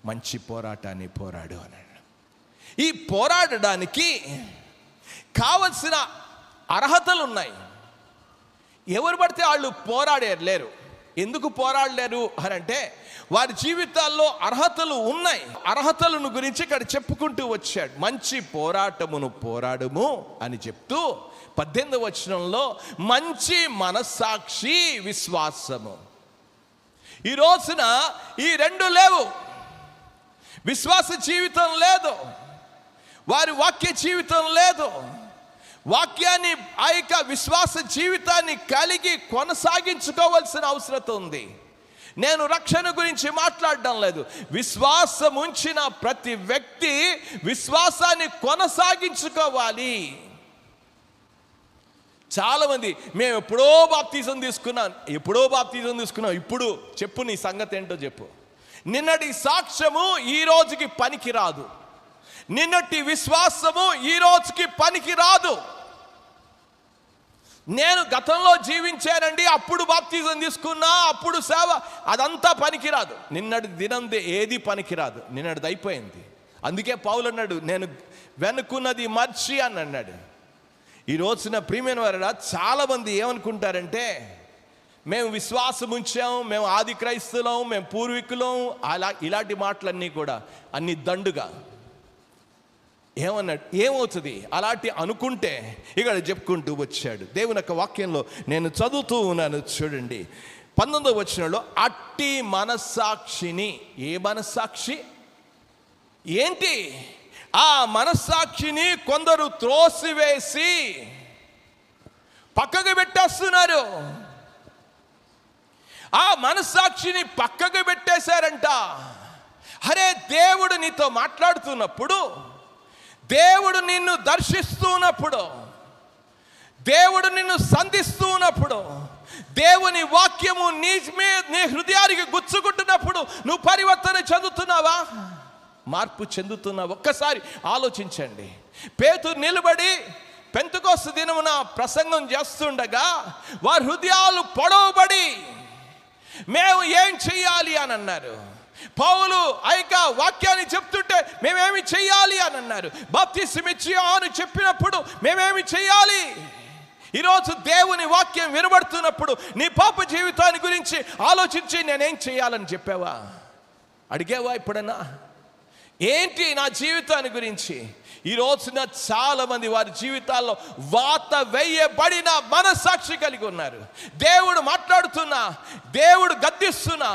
మంచి పోరాటాన్ని పోరాడు అన్నాడు. ఈ పోరాడడానికి కావలసిన అర్హతలు ఉన్నాయి. ఎవరు పడితే వాళ్ళు పోరాడలేరు. ఎందుకు పోరాడలేరు అని అంటే వారి జీవితాల్లో అర్హతలు ఉన్నాయి. అర్హతలను గురించి ఇక్కడ చెప్పుకుంటూ వచ్చాడు. మంచి పోరాటమును పోరాడుము అని చెప్తూ 18వ వచనంలో మంచి మనస్సాక్షి, విశ్వాసము. ఈ రోజున ఈ రెండు లేవు. విశ్వాస జీవితం లేదు, వారి వాక్య జీవితం లేదు. వాక్యాన్ని, ఆ యొక్క విశ్వాస జీవితాన్ని కలిగి కొనసాగించుకోవాల్సిన అవసరం ఉంది. నేను రక్షణ గురించి మాట్లాడడం లేదు. విశ్వాసం ఉంచిన ప్రతి వ్యక్తి విశ్వాసాన్ని కొనసాగించుకోవాలి. చాలామంది మేము ఎప్పుడో బాప్తిజం తీసుకున్నాం. ఇప్పుడు చెప్పు, నీ సంగతి ఏంటో చెప్పు. నిన్నటి సాక్ష్యము ఈ రోజుకి పనికి రాదు. నిన్నటి విశ్వాసము ఈ రోజుకి పనికి రాదు. నేను గతంలో జీవించానండి, అప్పుడు బాప్తిజం తీసుకున్నా, అప్పుడు సేవ, అదంతా పనికిరాదు. నిన్నటి దినం ఏది పనికిరాదు, నిన్నటిది అయిపోయింది. అందుకే పౌలు అన్నాడు, నేను వెనుకున్నది మర్చి అని అన్నాడు. ఈ రోజున ప్రియమైన వారా, చాలామంది ఏమనుకుంటారంటే మేము విశ్వాసం ఉంచాం, మేము ఆది క్రైస్తవులం, మేము పూర్వీకులం, ఇలాంటి మాటలన్నీ కూడా అన్ని దండుగా. ఏమన్నాడు, ఏమవుతుంది అలాంటి అనుకుంటే ఇక్కడ చెప్పుకుంటూ వచ్చాడు. దేవుని యొక్క వాక్యంలో నేను చదువుతూ ఉన్నాను, చూడండి 19వ వచనంలో, అట్టి మనస్సాక్షిని. ఏ మనస్సాక్షి ఏంటి? ఆ మనస్సాక్షిని కొందరు త్రోసివేసి పక్కకు పెట్టేస్తున్నారు. ఆ మనస్సాక్షిని పక్కకు పెట్టేశారంట. అరే, దేవుడు నీతో మాట్లాడుతున్నప్పుడు, దేవుడు నిన్ను దర్శిస్తున్నప్పుడు, దేవుడు నిన్ను సంధిస్తున్నప్పుడు, దేవుని వాక్యము నీ హృదయానికి గుచ్చుకుంటున్నప్పుడు నువ్వు పరివర్తన చెందుతున్నావా? మార్పు చెందుతున్నావా? ఒక్కసారి ఆలోచించండి. పేతురు నిలబడి పెంతెకోస్తు దినమున ప్రసంగం చేస్తుండగా వారి హృదయాలు పొడవబడి మేము ఏం చెయ్యాలి అని అన్నారు. పౌలు ఆ వాక్యాన్ని చెప్తుంటే మేమేమి చెయ్యాలి అని అన్నారు. బాప్తిస్మమిచ్చి అని చెప్పినప్పుడు మేమేమి చెయ్యాలి? ఈరోజు దేవుని వాక్యం వినబడుతున్నప్పుడు నీ పాప జీవితాన్ని గురించి ఆలోచించి నేనేం చేయాలని చెప్పావా? అడిగావా ఎప్పుడన్నా? ఏంటి నా జీవితాన్ని గురించి? ఈ రోజున చాలామంది వారి జీవితాల్లో వాత వేయబడిన మనస్సాక్షి కలిగి ఉన్నారు. దేవుడు మాట్లాడుతున్నా, దేవుడు గద్దిస్తున్నా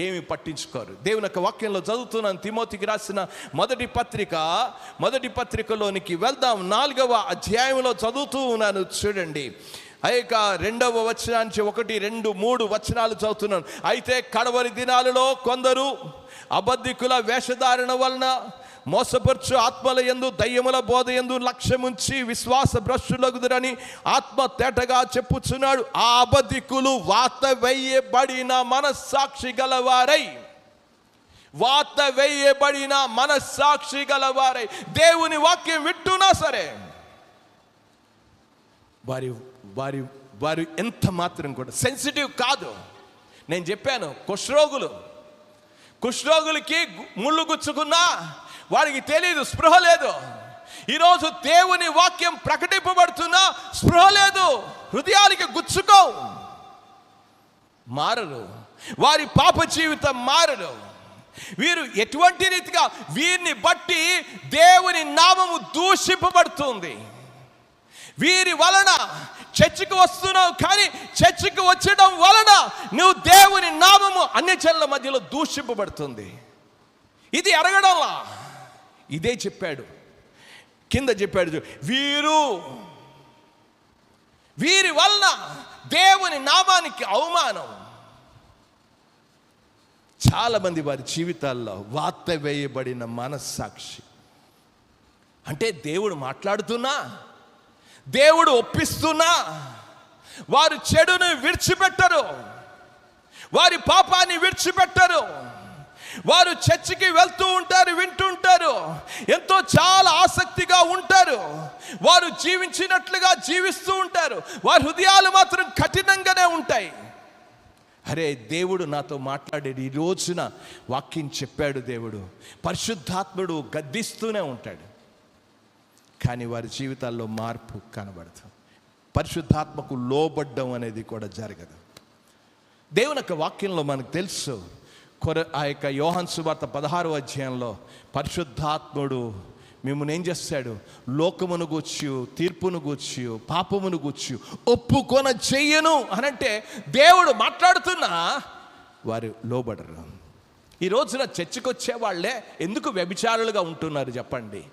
ఏమి పట్టించుకోరు. దేవుని యొక్క వాక్యంలో చదువుతున్నాను. తిమోతికి రాసిన మొదటి పత్రికలోనికి వెళ్దాం. 4వ అధ్యాయంలో చదువుతూ ఉన్నాను, చూడండి. 2వ వచనానికి 1, 2, 3 వచనాలు చదువుతున్నాను. అయితే కడవరి దినాలలో కొందరు అబద్ధికుల వేషధారణ వలన మోసపరచు ఆత్మల యందు దయ్యముల బోధ యందు లక్ష్యముంచి విశ్వాస భ్రష్టులగుదురని ఆత్మ తేటగా చెప్పుచున్నాడు. ఆ అబద్ధికులు వాత వేయబడిన మనస్సాక్షి గలవారై దేవుని వాక్యం వింటున్నా సరే వారి ఎంత మాత్రం కూడా సెన్సిటివ్ కాదు. నేను చెప్పాను, కుష్ఠరోగులకి ముళ్ళు గుచ్చుకున్నా వారికి తెలియదు, స్పృహ లేదు. ఈరోజు దేవుని వాక్యం ప్రకటింపబడుతున్నా స్పృహ లేదు, హృదయానికి గుచ్చుకో, మారరు, వారి పాప జీవితం మారరు. వీరు ఎటువంటి రీతిగా వీరిని బట్టి దేవుని నామము దూషింపబడుతుంది. వీరి వలన చర్చికి వస్తున్నావు, కానీ చర్చికి వచ్చడం వలన నువ్వు దేవుని నామము అన్యజనుల మధ్యలో దూషింపబడుతుంది. ఇది అడగడంలా, ఇదే చెప్పాడు, కింద చెప్పాడు, వీరి వలన దేవుని నామానికి అవమానం. చాలామంది వారి జీవితాల్లో వాత వేయబడిన మనస్సాక్షి. అంటే దేవుడు మాట్లాడుతున్నా, దేవుడు ఒప్పిస్తున్నా వారు చెడును విడిచిపెట్టరు, వారి పాపాన్ని విడిచిపెట్టరు. వారు చర్చికి వెళ్తూ ఉంటారు, వింటుంటారు, ఎంతో చాలా ఆసక్తిగా ఉంటారు, వారు జీవించినట్లుగా జీవిస్తూ ఉంటారు. వారి హృదయాలు మాత్రం కఠినంగానే ఉంటాయి. అరే దేవుడు నాతో మాట్లాడాడు, ఈ రోజున వాక్యం చెప్పాడు దేవుడు. పరిశుద్ధాత్ముడు గద్దిస్తూనే ఉంటాడు, కానీ వారి జీవితాల్లో మార్పు కనబడదు. పరిశుద్ధాత్మకు లోబడ్డం అనేది కూడా జరగదు. దేవుని యొక్క వాక్యంలో మనకు తెలుసు, ఆ యొక్క యోహాను సువార్త 16వ అధ్యాయంలో పరిశుద్ధాత్ముడు మిమ్మల్ని ఏం చేస్తాడు? లోకమును గూర్చి, తీర్పును గూర్చి, పాపమును గూర్చి ఒప్పుకొన చెయ్యను అనంటే దేవుడు మాట్లాడుతున్నా వారు లోబడరు. ఈ రోజున చర్చికి వచ్చే వాళ్ళే ఎందుకు వ్యభిచారులుగా ఉంటున్నారు చెప్పండి?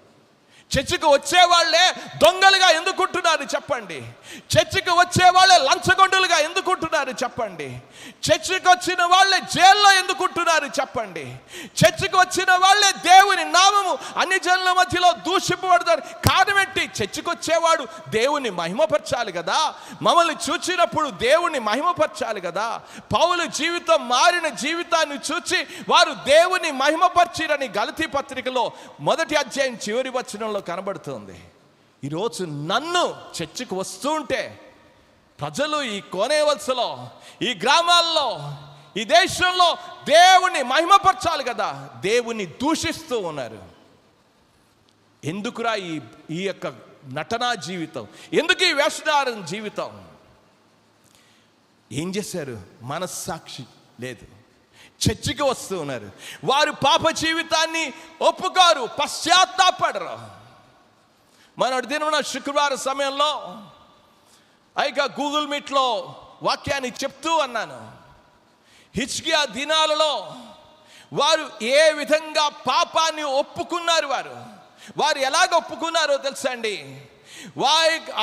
చర్చికి వచ్చేవాళ్లే దొంగలుగా ఎందుకుంటున్నారు చెప్పండి? చర్చికి వచ్చేవాళ్ళే లంచగొండులుగా ఎందుకుంటున్నారు చెప్పండి? చర్చికి వచ్చిన వాళ్ళే జైల్లో ఎందుకుంటున్నారు చెప్పండి? చర్చికి వచ్చిన వాళ్ళే దేవుని నామము అన్ని జనుల మధ్యలో దూషింపబడతారు. కారణం ఏంటి? చర్చికి వచ్చేవాడు దేవుని మహిమపరచాలి కదా, మమ్మల్ని చూచినప్పుడు దేవుని మహిమపరచాలి కదా. పౌలు జీవితం మారిన జీవితాన్ని చూచి వారు దేవుని మహిమపరిచిరని గలతీ పత్రికలో 1వ అధ్యాయం చివరి వచనంలో కనబడుతుంది. ఈరోజు నన్ను చర్చికి వస్తూ ఉంటే ప్రజలు ఈ కోనేవలసలో, ఈ గ్రామాల్లో, ఈ దేశంలో దేవుని మహిమపరచాలి కదా, దేవుని దూషిస్తూ ఉన్నారు. ఎందుకురా ఈ యొక్క నటనా జీవితం? ఎందుకు ఈ వేషధారణ జీవితం? ఏం చేశారు? మనస్సాక్షి లేదు. చర్చికి వస్తూ ఉన్నారు, వారు పాప జీవితాన్ని ఒప్పుకోరు, పశ్చాత్తాపడరు. మన దినమున శుక్రవారం సమయంలో ఇక గూగుల్ మీట్లో వాక్యాన్ని చెప్తూ అన్నాను. హిజ్కియా దినాలలో వారు ఏ విధంగా పాపాన్ని ఒప్పుకున్నారు, వారు ఎలాగ ఒప్పుకున్నారో తెలుసా అండి?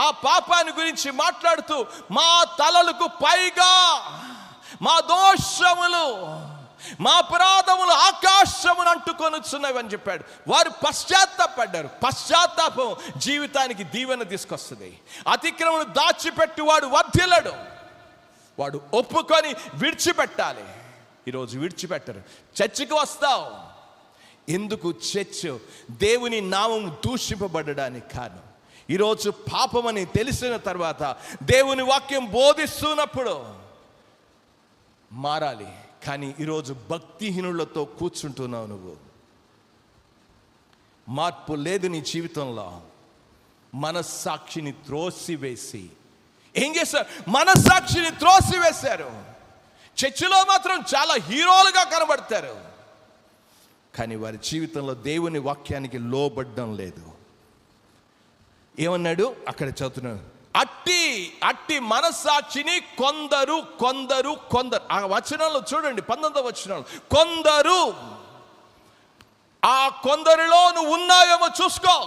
ఆ పాపాన్ని గురించి మాట్లాడుతూ మా తలలకు పైగా మా దోషములు, మా అపరాధములు ఆకాశమును అంటుకొనుచున్నవి అని చెప్పాడు. వారు పశ్చాత్తాపడ్డారు. పశ్చాత్తాపం జీవితానికి దీవెన తీసుకొస్తుంది. అతిక్రమను దాచిపెట్టి వాడు వర్ధిల్లడు, వాడు ఒప్పుకొని విడిచిపెట్టాలి. ఈరోజు విడిచిపెట్టరు. చర్చికి వస్తావు ఎందుకు? చర్చ్ దేవుని నామం దూషింపబడడానికి కారణం. ఈరోజు పాపమని తెలిసిన తర్వాత దేవుని వాక్యం బోధిస్తున్నప్పుడు మారాలి. కానీ ఈరోజు భక్తిహీనులతో కూర్చుంటున్నావు నువ్వు. మార్పు లేదు నీ జీవితంలో. మనస్సాక్షిని త్రోసివేసి ఏం చేశారు? మనస్సాక్షిని త్రోసివేశారు. చర్చిలో మాత్రం చాలా హీరోలుగా కనబడతారు, కానీ వారి జీవితంలో దేవుని వాక్యానికి లోబడ్డం లేదు. ఏమన్నాడు అక్కడ చదువుతున్నాడు? అట్టి మనస్సాక్షిని కొందరు. ఆ వచనంలో చూడండి, 19వ వచనంలో కొందరు. ఆ కొందరిలో నువ్వు ఉన్నావేమో చూసుకో.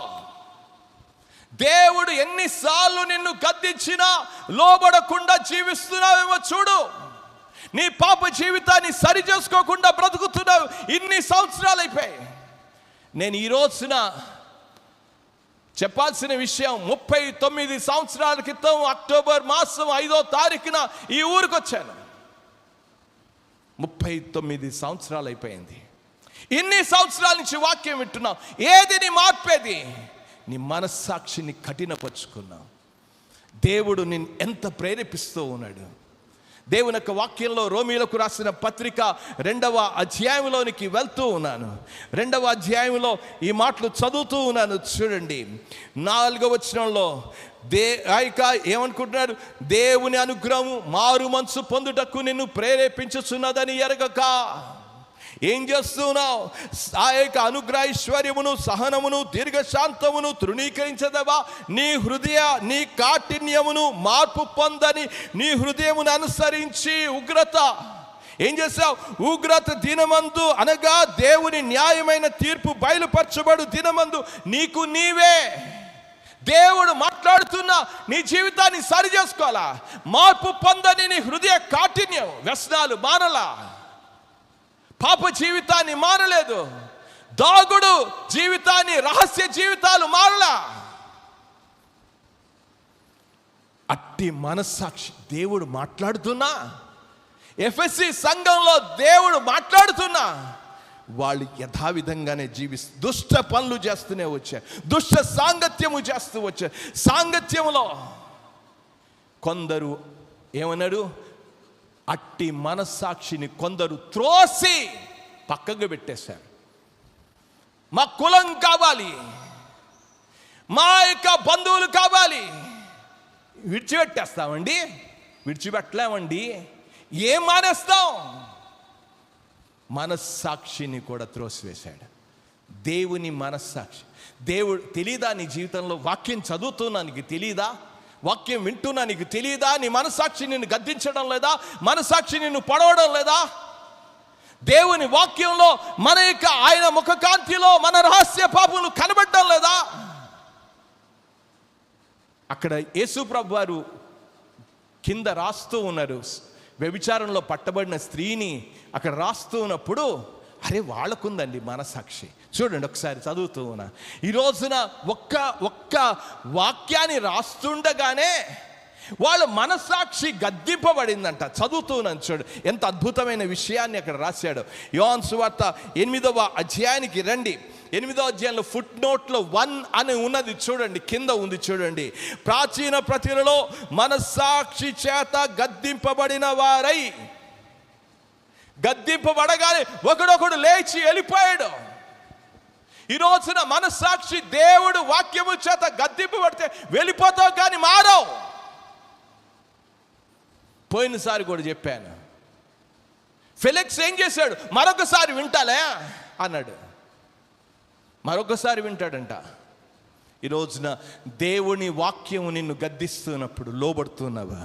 దేవుడు ఎన్నిసార్లు నిన్ను గద్దించినా లోబడకుండా జీవిస్తున్నావేమో చూడు. నీ పాప జీవితాన్ని సరి చేసుకోకుండా బ్రతుకుతున్నావు. ఇన్ని సంవత్సరాలు అయిపోయాయి. నేను ఈ రోజున చెప్పాల్సిన విషయం, 39 సంవత్సరాల క్రితం అక్టోబర్ మాసం 5వ తారీఖున ఈ ఊరికి వచ్చాను. 39 సంవత్సరాలు అయిపోయింది. ఇన్ని సంవత్సరాల నుంచి వాక్యం వింటున్నావు. ఏది నీ మార్పేది? నీ మనస్సాక్షిని కఠినపరుచుకున్నావు. దేవుడు నిన్ను ఎంత ప్రేరేపిస్తూ ఉన్నాడు. దేవుని యొక్క వాక్యంలో రోమీయులకు రాసిన పత్రిక 2వ అధ్యాయంలోనికి వెళ్తూ ఉన్నాను. 2వ అధ్యాయంలో ఈ మాటలు చదువుతూ ఉన్నాను. చూడండి, 4వ వచనంలో ఏమనుకుంటున్నాడు? దేవుని అనుగ్రహము మారు మనసు పొందుటకు నిన్ను ప్రేరేపించుచున్నదని ఎరగక ఏం చేస్తున్నావు? ఆ యొక్క అనుగ్రహైశ్వర్యమును, సహనమును, దీర్ఘశాంతమును తృణీకరించదవా? నీ కాఠిన్యమును మార్పు పొందని నీ హృదయమును అనుసరించి ఉగ్రత ఏం చేసావు? ఉగ్రత దినమందు, అనగా దేవుని న్యాయమైన తీర్పు బయలుపరచబడు దినమందు నీకు నీవే. దేవుడు మాట్లాడుతున్నా నీ జీవితాన్ని సరి చేసుకోవాలా? మార్పు పొందని నీ హృదయ కాఠిన్యం, వ్యసనాలు మానలా, పాప జీవితాన్ని మారలేదు, దాగుడు జీవితాన్ని, రహస్య జీవితాలు మారలా. అట్టి మనస్సాక్షి దేవుడు మాట్లాడుతున్నా, ఎఫెసీ సంఘంలో దేవుడు మాట్లాడుతున్నా, వాళ్ళు యథావిధంగానే జీవిస్తూ దుష్ట పనులు చేస్తూనే వచ్చారు, దుష్ట సాంగత్యము చేస్తూ వచ్చారు. సాంగత్యములో కొందరు ఏమన్నాడు? అట్టి మనస్సాక్షిని కొందరు త్రోసి పక్కకు పెట్టేశారు. మా కులం కావాలి, మా యొక్క బంధువులు కావాలి, విడిచిపెట్టేస్తామండి, విడిచిపెట్టలేమండి. ఏం మానేస్తాం? మనస్సాక్షిని కూడా త్రోసివేశాడు. దేవుని మనస్సాక్షి. దేవుడు తెలీదా నీ జీవితంలో? వాక్యం చదువుతున్నా నీకు తెలీదా? వాక్యం వింటున్నా నీకు తెలీదా? నీ మనస్సాక్షి నిన్ను గద్దించడం లేదా? మనస్సాక్షి నిన్ను పడవడం లేదా? దేవుని వాక్యంలో మన యొక్క ఆయన ముఖకాంతిలో మన రహస్య పాపములు కనబడడం లేదా? అక్కడ యేసు ప్రభు వారు కింద రాస్తూ ఉన్నారు, వ్యభిచారంలో పట్టబడిన స్త్రీని అక్కడ రాస్తూ ఉన్నప్పుడు, అరే వాళ్ళకుందండి మనసాక్షి. చూడండి ఒకసారి చదువుతూ ఉన్నా. ఈ రోజున ఒక్క వాక్యాన్ని రాస్తుండగానే వాళ్ళ మనస్సాక్షి గద్దింపబడిందంట. చదువుతున్నాను చూడు, ఎంత అద్భుతమైన విషయాన్ని అక్కడ రాశాడు. యోహాను సువార్త 8వ అధ్యాయానికి రండి. 8వ అధ్యాయంలో ఫుట్ నోట్లో 1 అని ఉన్నది చూడండి, కింద ఉంది చూడండి. ప్రాచీన ప్రతిలో మనస్సాక్షి చేత గద్దింపబడిన వారై, గద్దింపబడగానే ఒకడొకడు లేచి వెళ్ళిపోయాడు. ఈ రోజున మనస్సాక్షి దేవుడు వాక్యము చేత గద్దింపబడితే వెళ్ళిపోతావు, కానీ మారవు. పోయినసారి కూడా చెప్పాను, ఫెలిక్స్ ఏం చేశాడు? మరొకసారి వింటాలే అన్నాడు. మరొకసారి వింటాడంట. ఈ రోజున దేవుని వాక్యము నిన్ను గద్దిస్తున్నప్పుడు లోబడుతున్నావా?